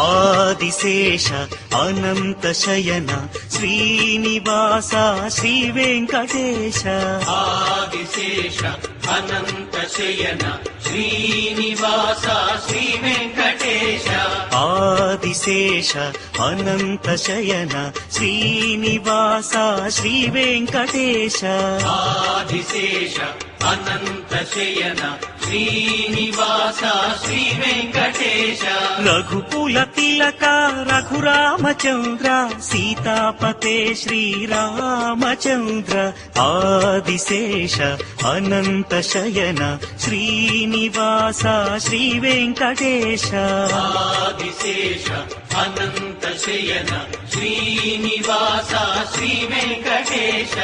ఆదిశేష అనంత శయన శ్రీనివాస శ్రీ వెంకటేశ ఆదిశేష అనంత శయన శ్రీనివాస శ్రీ వెంకటేశ ఆదిశేష అనంత శయన శ్రీనివాస శ్రీ వెంకటేశ ఆదిశేష అనంత శయన శ్రీనివాస శ్రీ వెంకటేశ రఘుకుల తిలక రఘురామచంద్ర సీతాపతే శ్రీరామచంద్ర ఆదిశేష అనంత శయన శ్రీనివాస శ్రీ వెంకటేశ ఆదిశేష అనంత శయన శ్రీనివాస శ్రీ వెంకటేశ